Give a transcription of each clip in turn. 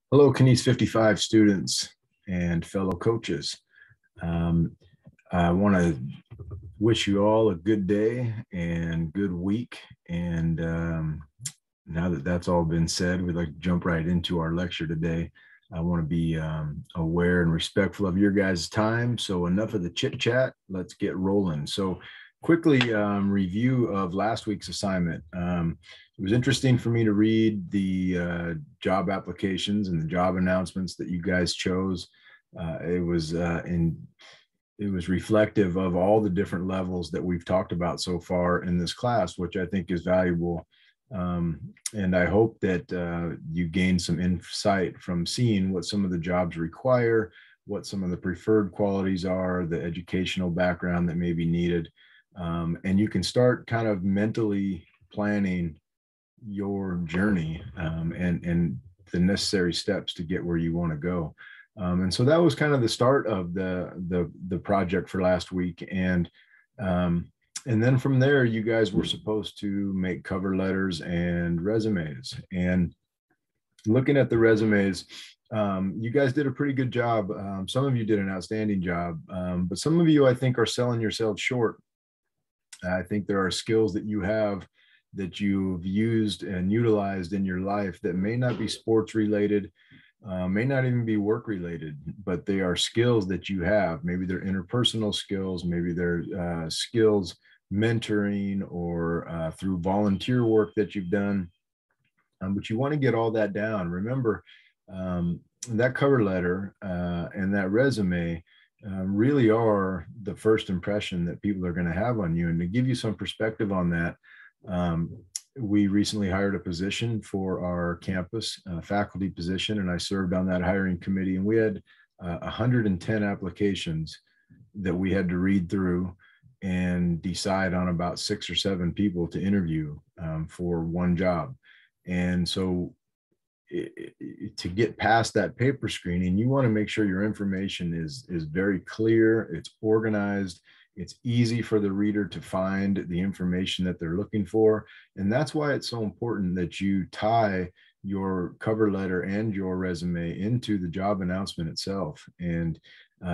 Hello, KINES 55 students and fellow coaches. Um, I want to wish you all a good day and good week. And now that that's all been said, we'd like to jump right into our lecture today. I want to be aware and respectful of your guys' time. So enough of the chit chat. Let's get rolling. So quickly review of last week's assignment. It was interesting for me to read the job applications and the job announcements that you guys chose. It was reflective of all the different levels that we've talked about so far in this class, which I think is valuable. And I hope that you gain some insight from seeing what some of the jobs require, what some of the preferred qualities are, the educational background that may be needed. And you can start kind of mentally planning your journey and the necessary steps to get where you want to go. And so that was kind of the start of the project for last week. And then from there, you guys were supposed to make cover letters and resumes. And looking at the resumes, you guys did a pretty good job. Some of you did an outstanding job, but some of you, I think, are selling yourselves short. I think there are skills that you have that you've used and utilized in your life that may not be sports related, may not even be work related, but they are skills that you have. Maybe they're interpersonal skills, maybe they're skills mentoring or through volunteer work that you've done. But you want to get all that down. Remember, that cover letter and that resume really are the first impression that people are going to have on you. And to give you some perspective on that, we recently hired a position for our campus, faculty position, and I served on that hiring committee. And we had 110 applications that we had to read through and decide on about 6 or 7 people to interview for one job. And so to get past that paper screening, you want to make sure your information is very clear, it's organized, it's easy for the reader to find the information that they're looking for. And that's why it's so important that you tie your cover letter and your resume into the job announcement itself and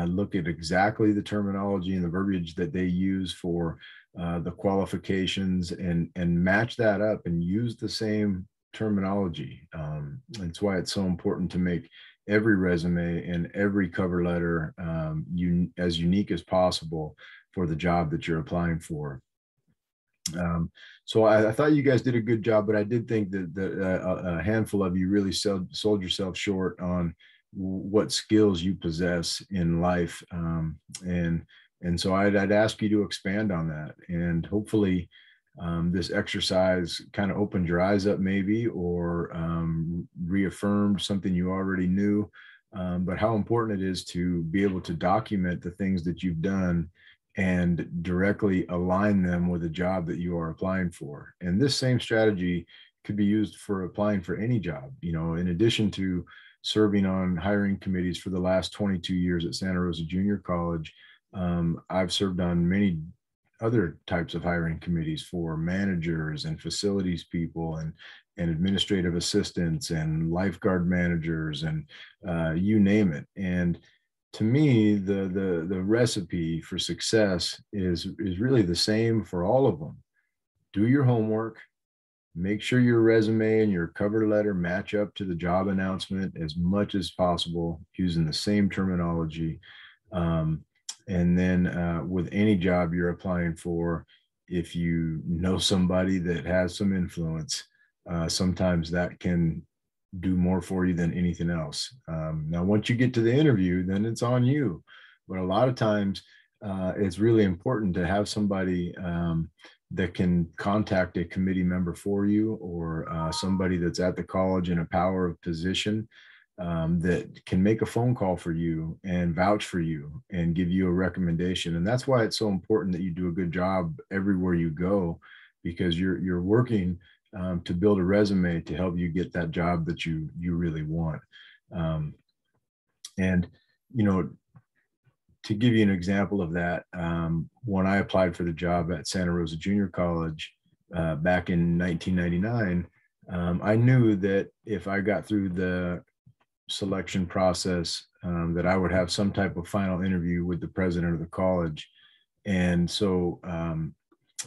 look at exactly the terminology and the verbiage that they use for the qualifications and match that up and use the same terminology. That's why it's so important to make every resume and every cover letter as unique as possible for the job that you're applying for. So I thought you guys did a good job, but I did think that a handful of you really sold yourself short on what skills you possess in life. And so I'd ask you to expand on that. And hopefully this exercise kind of opened your eyes up maybe, or reaffirmed something you already knew, but how important it is to be able to document the things that you've done and directly align them with a job that you are applying for. And this same strategy could be used for applying for any job. You know, in addition to serving on hiring committees for the last 22 years at Santa Rosa Junior College, I've served on many other types of hiring committees for managers and facilities people and administrative assistants and lifeguard managers and you name it. And to me, the recipe for success is really the same for all of them. Do your homework, make sure your resume and your cover letter match up to the job announcement as much as possible using the same terminology. And then with any job you're applying for, if you know somebody that has some influence, sometimes that can do more for you than anything else. Now, once you get to the interview, then it's on you. But a lot of times, it's really important to have somebody that can contact a committee member for you, or somebody that's at the college in a power of position that can make a phone call for you and vouch for you and give you a recommendation. And that's why it's so important that you do a good job everywhere you go, because you're working to build a resume to help you get that job that you really want. And, you know, to give you an example of that, when I applied for the job at Santa Rosa Junior College back in 1999, I knew that if I got through the selection process, that I would have some type of final interview with the president of the college. And so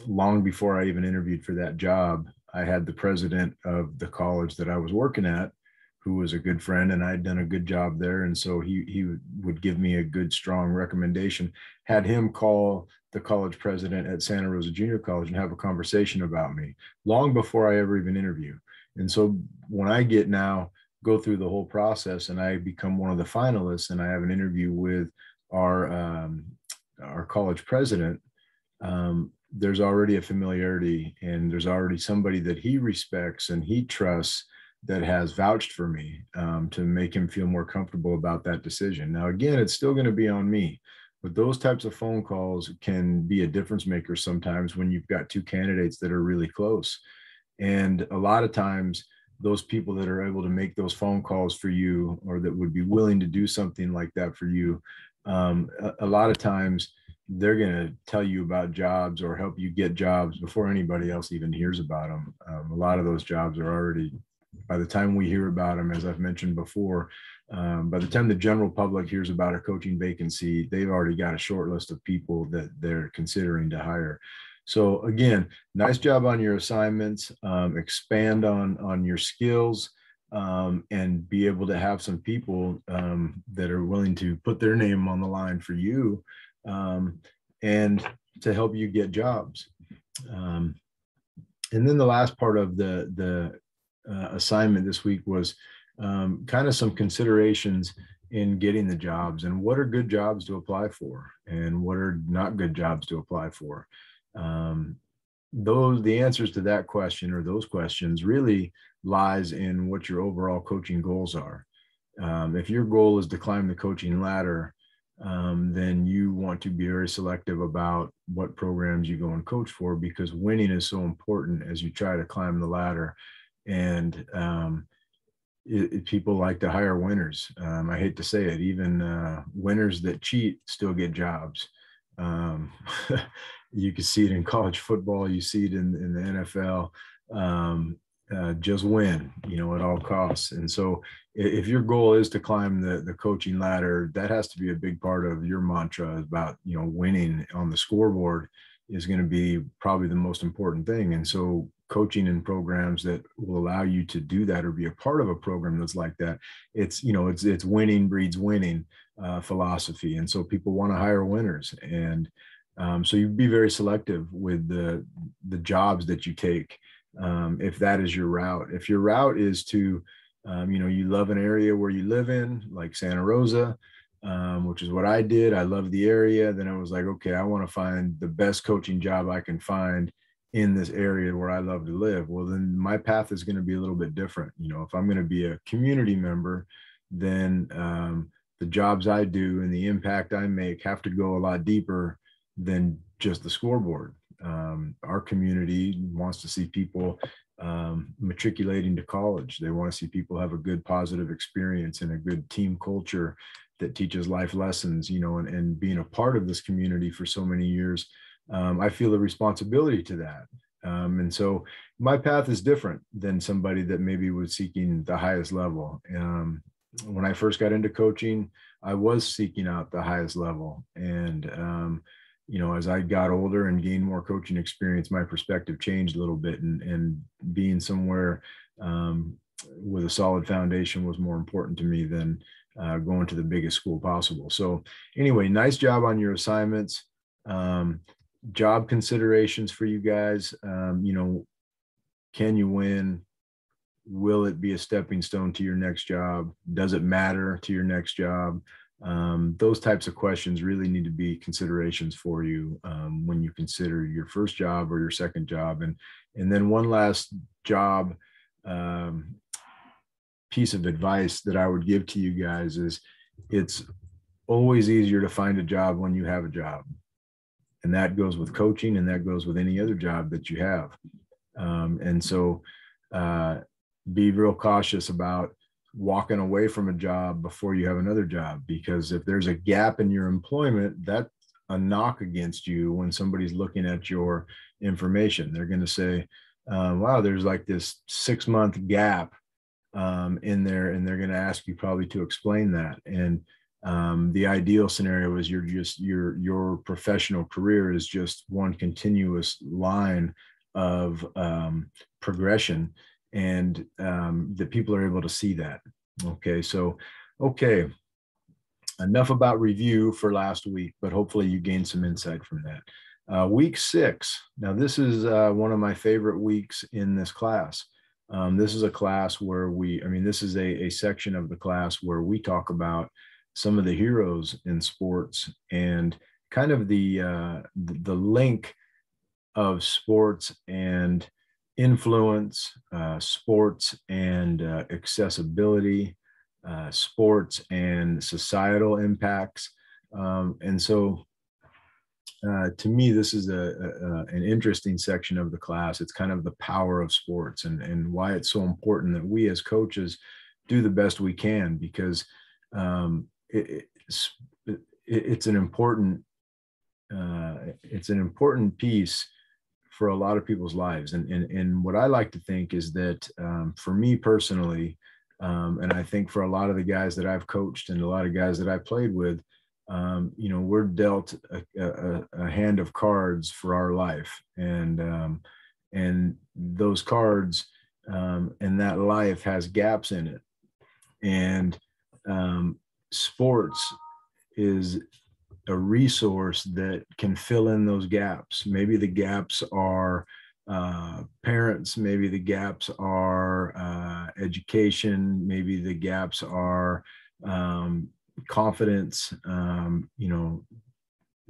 long before I even interviewed for that job, I had the president of the college that I was working at, who was a good friend, and I had done a good job there. And so he would give me a good, strong recommendation, had him call the college president at Santa Rosa Junior College and have a conversation about me long before I ever even interview. And so when I go through the whole process and I become one of the finalists and I have an interview with our college president, there's already a familiarity and there's already somebody that he respects and he trusts that has vouched for me, to make him feel more comfortable about that decision. Now, again, it's still going to be on me, but those types of phone calls can be a difference maker sometimes when you've got two candidates that are really close. And a lot of times, those people that are able to make those phone calls for you, or that would be willing to do something like that for you, a lot of times they're going to tell you about jobs or help you get jobs before anybody else even hears about them. A lot of those jobs are already, by the time we hear about them, as I've mentioned before, by the time the general public hears about a coaching vacancy, they've already got a short list of people that they're considering to hire. So again, nice job on your assignments. Expand on your skills, and be able to have some people that are willing to put their name on the line for you, and to help you get jobs. And then the last part of the assignment this week was kind of some considerations in getting the jobs, and what are good jobs to apply for and what are not good jobs to apply for. The answers to that question, or those questions, really lies in what your overall coaching goals are. If your goal is to climb the coaching ladder, then you want to be very selective about what programs you go and coach for, because winning is so important as you try to climb the ladder. And people like to hire winners. I hate to say it, even winners that cheat still get jobs. You can see it in college football. You see it in the NFL. Just win, at all costs. And so if your goal is to climb the coaching ladder, that has to be a big part of your mantra about, winning on the scoreboard is going to be probably the most important thing. And so coaching in programs that will allow you to do that, or be a part of a program that's like that, it's winning breeds winning philosophy. And so people want to hire winners. And so you be very selective with the jobs that you take. If that is your route, if your route is to, you love an area where you live in, like Santa Rosa, which is what I did. I love the area. Then I was like, okay, I want to find the best coaching job I can find in this area where I love to live. Well, then my path is going to be a little bit different. If I'm going to be a community member, then the jobs I do and the impact I make have to go a lot deeper than just the scoreboard. Our community wants to see people matriculating to college. They want to see people have a good, positive experience and a good team culture that teaches life lessons, and being a part of this community for so many years, I feel a responsibility to that. And so my path is different than somebody that maybe was seeking the highest level. When I first got into coaching, I was seeking out the highest level. And, as I got older and gained more coaching experience, my perspective changed a little bit, and being somewhere with a solid foundation was more important to me than going to the biggest school possible. So anyway, nice job on your assignments. Job considerations for you guys. Can you win? Will it be a stepping stone to your next job? Does it matter to your next job? Those types of questions really need to be considerations for you when you consider your first job or your second job. And then one last job piece of advice that I would give to you guys is, it's always easier to find a job when you have a job. And that goes with coaching, and that goes with any other job that you have. And so be real cautious about walking away from a job before you have another job, because if there's a gap in your employment, that's a knock against you when somebody's looking at your information. They're going to say, wow, there's like this 6-month gap in there, and they're going to ask you probably to explain that. And the ideal scenario is your professional career is just one continuous line of progression, and that people are able to see that. Okay, so okay, enough about review for last week, but hopefully you gained some insight from that. Week 6. Now, this is one of my favorite weeks in this class. This is a class where this is a section of the class where we talk about some of the heroes in sports and kind of the link of sports and influence, sports and accessibility, sports and societal impacts. And so to me, this is an interesting section of the class. It's kind of the power of sports and why it's so important that we as coaches do the best we can, because it's an important piece for a lot of people's lives. And what I like to think is that for me personally, and I think for a lot of the guys that I've coached and a lot of guys that I played with, we're dealt a hand of cards for our life, and those cards and that life has gaps in it, and sports is a resource that can fill in those gaps. Maybe the gaps are parents, maybe the gaps are education, maybe the gaps are confidence,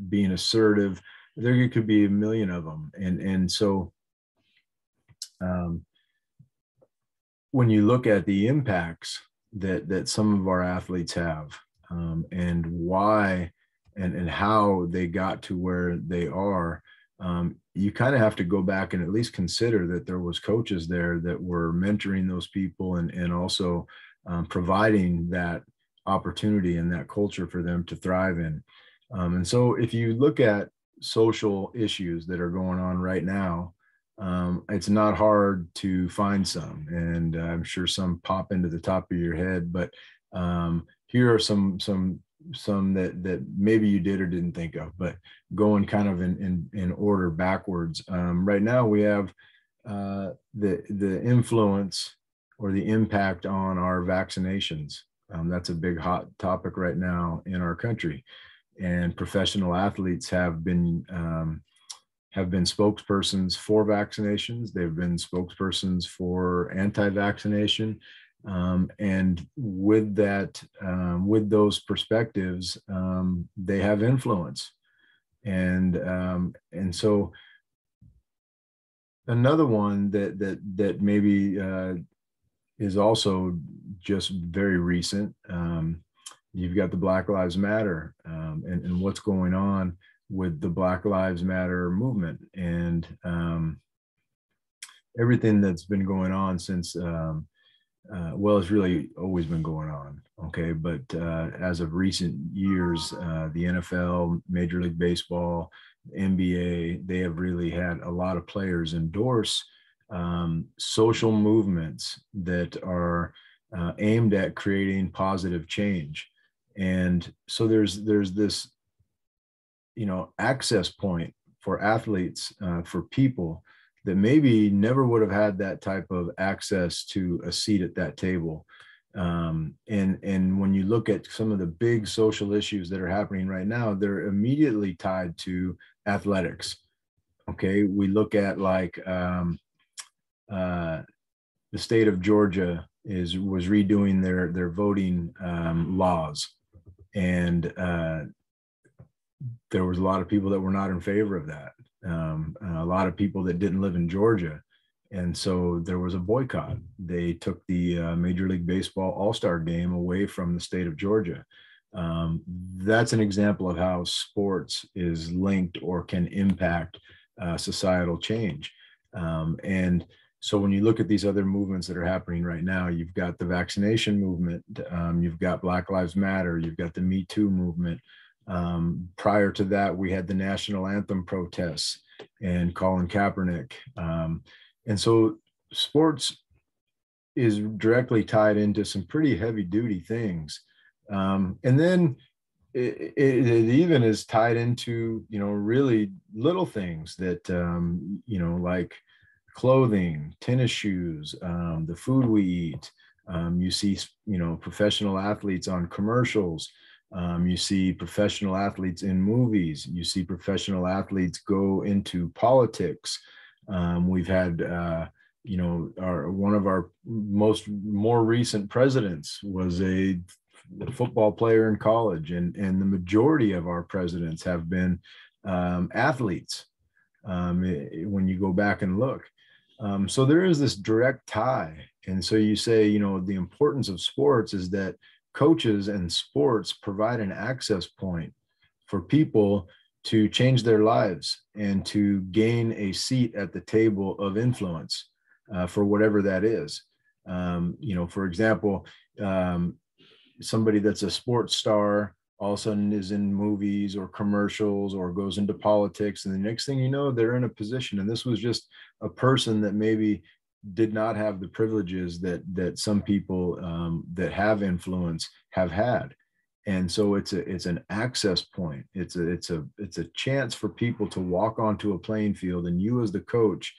being assertive. There could be a million of them. And so when you look at the impacts that some of our athletes have, and why and how they got to where they are, you kind of have to go back and at least consider that there was coaches there that were mentoring those people and also providing that opportunity and that culture for them to thrive in. And so if you look at social issues that are going on right now, it's not hard to find some, and I'm sure some pop into the top of your head, but here are some that maybe you did or didn't think of, but going kind of in order backwards. Right now we have the influence or the impact on our vaccinations. That's a big hot topic right now in our country, and professional athletes have been spokespersons for vaccinations. They've been spokespersons for anti-vaccination. And with that, with those perspectives, they have influence. And so another one that maybe is also just very recent, you've got the Black Lives Matter, and what's going on with the Black Lives Matter movement, and everything that's been going on since it's really always been going on, okay? But as of recent years, the NFL, Major League Baseball, NBA, they have really had a lot of players endorse social movements that are aimed at creating positive change. And so there's this, access point for athletes, for people that maybe never would have had that type of access to a seat at that table. And when you look at some of the big social issues that are happening right now, they're immediately tied to athletics. Okay, we look at like the state of Georgia was redoing their voting laws, and there was a lot of people that were not in favor of that. A lot of people that didn't live in Georgia. And so there was a boycott. They took the Major League Baseball All-Star game away from the state of Georgia. That's an example of how sports is linked or can impact societal change. And so when you look at these other movements that are happening right now, you've got the vaccination movement, you've got Black Lives Matter, you've got the Me Too movement. Prior to that, we had the national anthem protests and Colin Kaepernick. And so sports is directly tied into some pretty heavy duty things. And then it even is tied into, really little things that, like clothing, tennis shoes, the food we eat. You see, professional athletes on commercials. You see professional athletes in movies. You see professional athletes go into politics. We've had, one of our more recent presidents was a football player in college, and the majority of our presidents have been athletes. When you go back and look, so there is this direct tie. And so you say, the importance of sports is that coaches and sports provide an access point for people to change their lives and to gain a seat at the table of influence, for whatever that is. For example, somebody that's a sports star all of a sudden is in movies or commercials or goes into politics, and the next thing you know, they're in a position. And this was just a person that maybe did not have the privileges that some people that have influence have had. And so it's an access point. It's a chance for people to walk onto a playing field, and you as the coach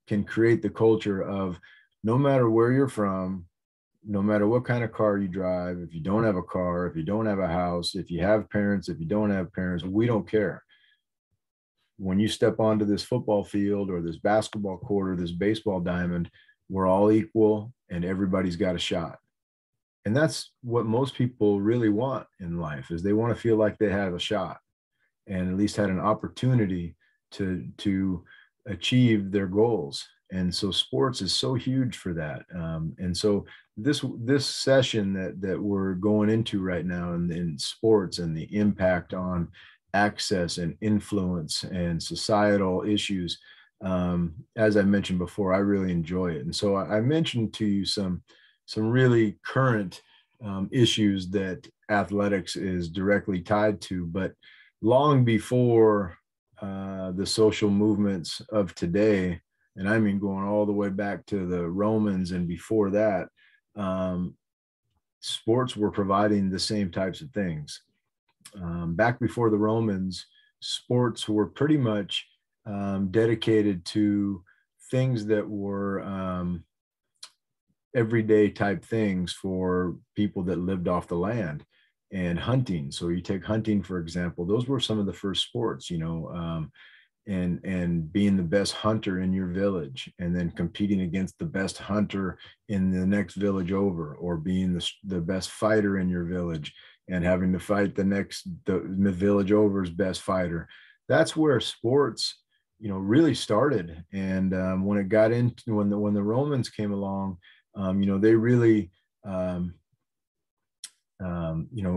can create the culture of, no matter where you're from, no matter what kind of car you drive, if you don't have a car, if you don't have a house, if you have parents, if you don't have parents, we don't care. When you step onto this football field or this basketball court or this baseball diamond, we're all equal and everybody's got a shot. And that's what most people really want in life, is they want to feel like they have a shot and at least had an opportunity to achieve their goals. And so sports is so huge for that. And so this session that we're going into right now in sports and the impact on access and influence and societal issues, as I mentioned before, I really enjoy it. And so I mentioned to you some really current issues that athletics is directly tied to, but long before the social movements of today, and I mean going all the way back to the Romans and before that, sports were providing the same types of things. Back before the Romans, sports were pretty much dedicated to things that were everyday type things for people that lived off the land, and hunting. So you take hunting, for example, those were some of the first sports, and being the best hunter in your village and then competing against the best hunter in the next village over, or being the best fighter in your village and having to fight the village over's best fighter. That's where sports, really started. And when the Romans came along, they really,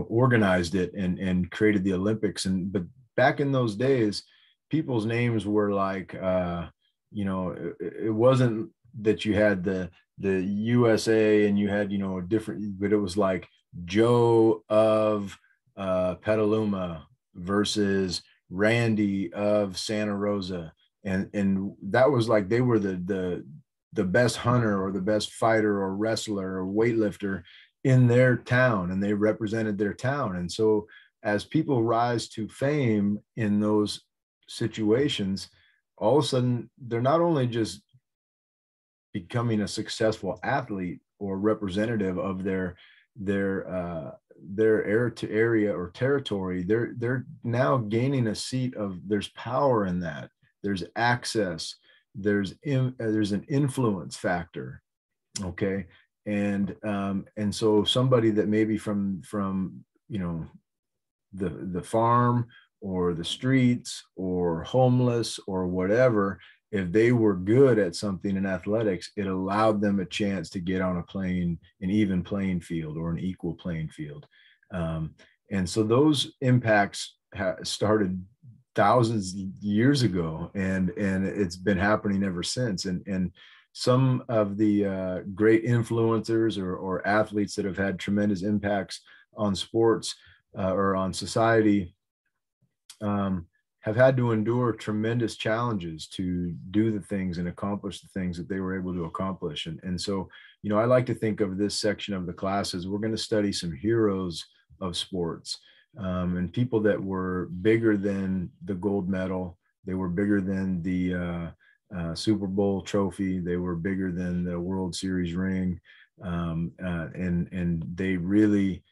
organized it and created the Olympics. But back in those days, people's names were like, it wasn't that you had the USA and you had, a different, but it was like Joe of Petaluma versus Randy of Santa Rosa. And that was like, they were the best hunter or the best fighter or wrestler or weightlifter in their town, and they represented their town. And so as people rise to fame in those situations, all of a sudden they're not only just becoming a successful athlete or representative of their area or territory, they're now gaining a seat of, there's power in that, there's access, there's an influence factor. Okay. And so somebody that maybe from the farm or the streets or homeless or whatever, if they were good at something in athletics, it allowed them a chance to get on an even playing field or an equal playing field. And so those impacts started thousands of years ago, and it's been happening ever since. And some of the great influencers or athletes that have had tremendous impacts on sports or on society have had to endure tremendous challenges to do the things and accomplish the things that they were able to accomplish. And so, you know, I like to think of this section of the class as we're going to study some heroes of sports, and people that were bigger than the gold medal. They were bigger than the Super Bowl trophy. They were bigger than the World Series ring. And they really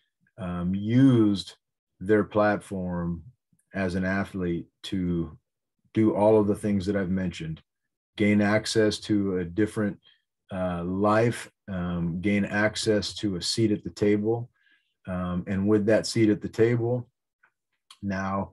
used their platform as an athlete to do all of the things that I've mentioned, gain access to a different life, gain access to a seat at the table. And with that seat at the table, now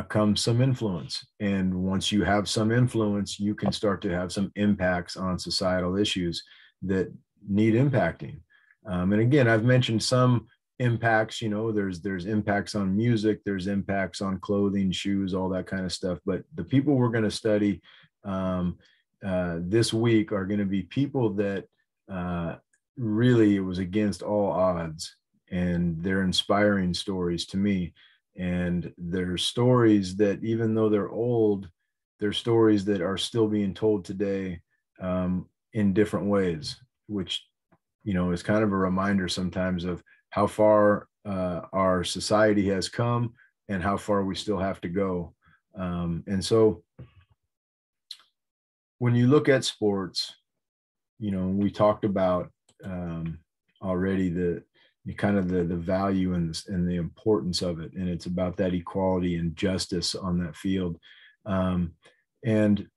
comes some influence. And once you have some influence, you can start to have some impacts on societal issues that need impacting. And again, I've mentioned some impacts. You know, there's impacts on music, there's impacts on clothing, shoes, all that kind of stuff. But the people we're going to study this week are going to be people that really, it was against all odds, and they're inspiring stories to me. And they're stories that, even though they're old, they're stories that are still being told today in different ways, which, you know, is kind of a reminder sometimes of how far our society has come and how far we still have to go. And so when you look at sports, you know, we talked about already the kind of the value and the importance of it. And it's about that equality and justice on that field. And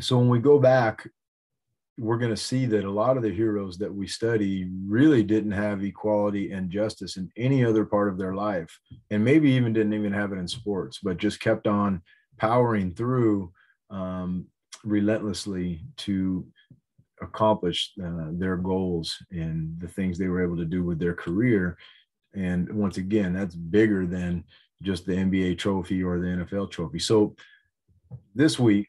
so when we go back, we're going to see that a lot of the heroes that we study really didn't have equality and justice in any other part of their life, and maybe even didn't even have it in sports, but just kept on powering through relentlessly to accomplish their goals and the things they were able to do with their career. And once again, that's bigger than just the NBA trophy or the NFL trophy. So this week,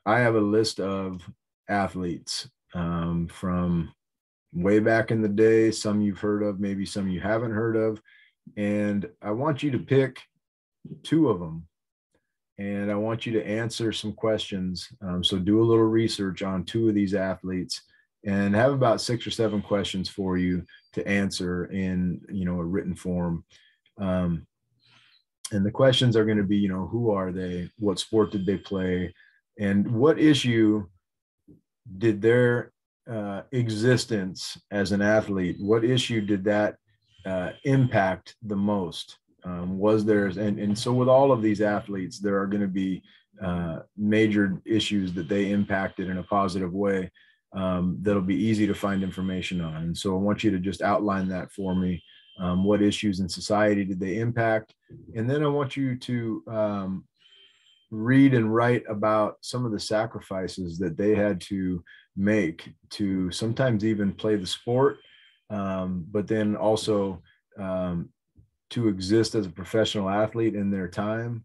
I have a list of athletes from way back in the day. Some you've heard of, maybe some you haven't heard of. And I want you to pick two of them. And I want you to answer some questions. So do a little research on two of these athletes and have about 6 or 7 questions for you to answer in, you know, a written form. And the questions are going to be, you know, who are they? What sport did they play? And what issue did their existence as an athlete, what issue did that impact the most? Was there, and so with all of these athletes, there are going to be major issues that they impacted in a positive way that'll be easy to find information on. And so I want you to just outline that for me. What issues in society did they impact? And then I want you to read and write about some of the sacrifices that they had to make to sometimes even play the sport, but then also to exist as a professional athlete in their time,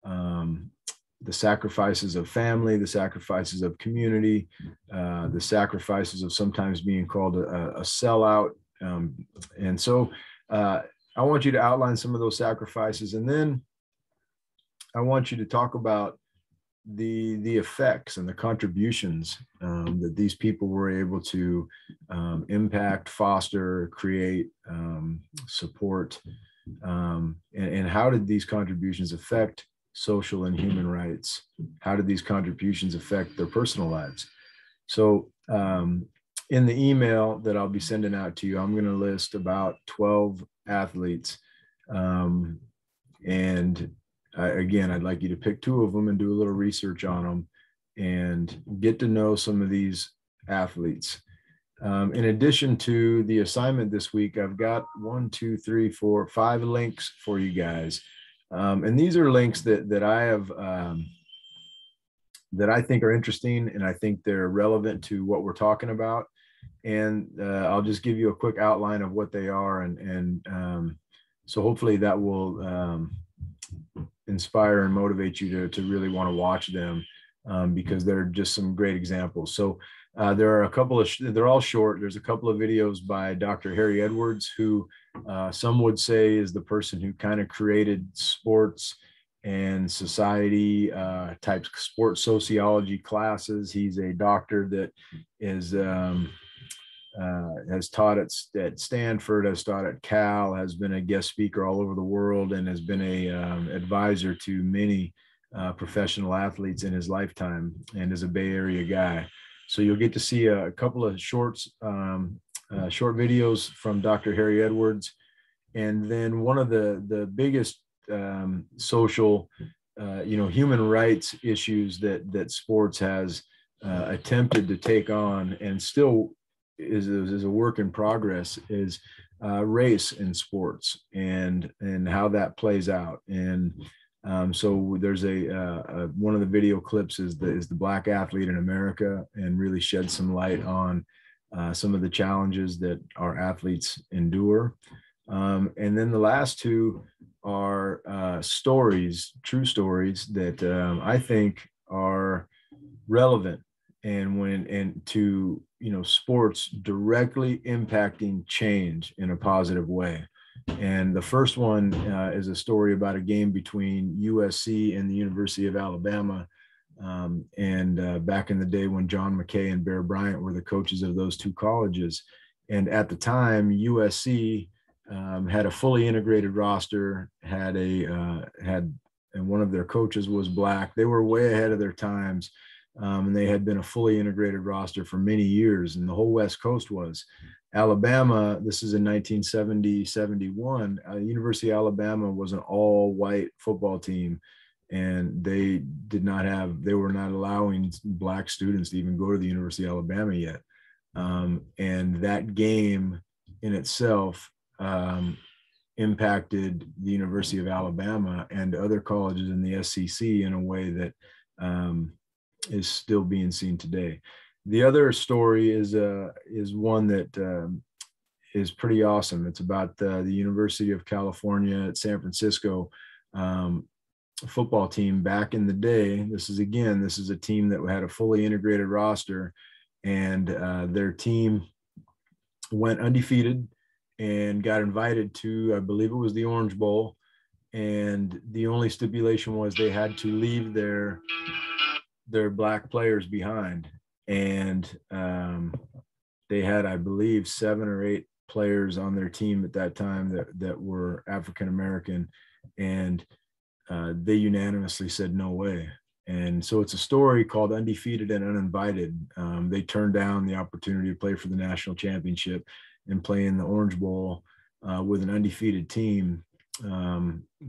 the sacrifices of family, the sacrifices of community, the sacrifices of sometimes being called a sellout. And so I want you to outline some of those sacrifices, and then I want you to talk about the effects and the contributions that these people were able to impact, foster, create, support, and how did these contributions affect social and human rights? How did these contributions affect their personal lives? So in the email that I'll be sending out to you, I'm going to list about 12 athletes. And again, I'd like you to pick 2 of them and do a little research on them and get to know some of these athletes. In addition to the assignment this week, I've got 5 links for you guys. And these are links that I have, that I think are interesting, and I think they're relevant to what we're talking about. And I'll just give you a quick outline of what they are. And so hopefully that will inspire and motivate you to really want to watch them, because they're just some great examples. So there are a couple of, they're all short. There's a couple of videos by Dr. Harry Edwards, who some would say is the person who kind of created sports and society type sports sociology classes. He's a doctor that is has taught at Stanford, has taught at Cal, has been a guest speaker all over the world, and has been a advisor to many professional athletes in his lifetime, and is a Bay Area guy. So you'll get to see a couple of short videos from Dr. Harry Edwards. And then one of the biggest social, human rights issues that sports has attempted to take on, and still is a work in progress, is race in sports and how that plays out. And so there's one of the video clips is the Black athlete in America, and really shed some light on some of the challenges that our athletes endure. And then the last two are stories, true stories that I think are relevant and to sports directly impacting change in a positive way. And the first one is a story about a game between USC and the University of Alabama. Back in the day when John McKay and Bear Bryant were the coaches of those two colleges. And at the time, USC had a fully integrated roster, and one of their coaches was Black. They were way ahead of their times. And they had been a fully integrated roster for many years, and the whole West Coast was. Alabama, this is in 1970-71, University of Alabama was an all-white football team, and they were not allowing Black students to even go to the University of Alabama yet. And that game in itself impacted the University of Alabama and other colleges in the SEC in a way that is still being seen today. The other story is one that is pretty awesome. It's about the University of California at San Francisco football team back in the day. This is a team that had a fully integrated roster, and their team went undefeated and got invited to, I believe it was the Orange Bowl. And the only stipulation was they had to leave their Black players behind. And they had, I believe, 7 or 8 players on their team at that time that were African-American. And they unanimously said, no way. And so it's a story called Undefeated and Uninvited. They turned down the opportunity to play for the national championship and play in the Orange Bowl with an undefeated team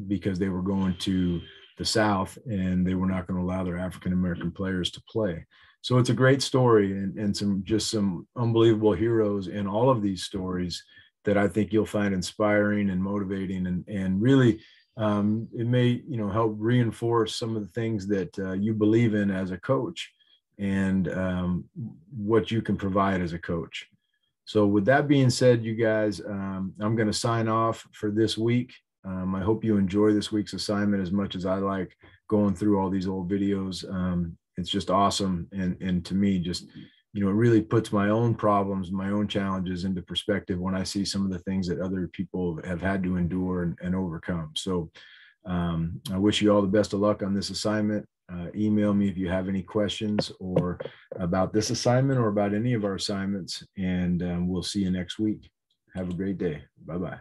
because they were going to the South, and they were not going to allow their African-American players to play. So it's a great story, and some unbelievable heroes in all of these stories that I think you'll find inspiring and motivating, and really it may help reinforce some of the things that you believe in as a coach, and what you can provide as a coach. So with that being said, you guys, I'm going to sign off for this week. I hope you enjoy this week's assignment as much as I like going through all these old videos. It's just awesome. And to me, just, it really puts my own problems, my own challenges into perspective when I see some of the things that other people have had to endure and overcome. So I wish you all the best of luck on this assignment. Email me if you have any questions or about this assignment or about any of our assignments, and we'll see you next week. Have a great day. Bye-bye.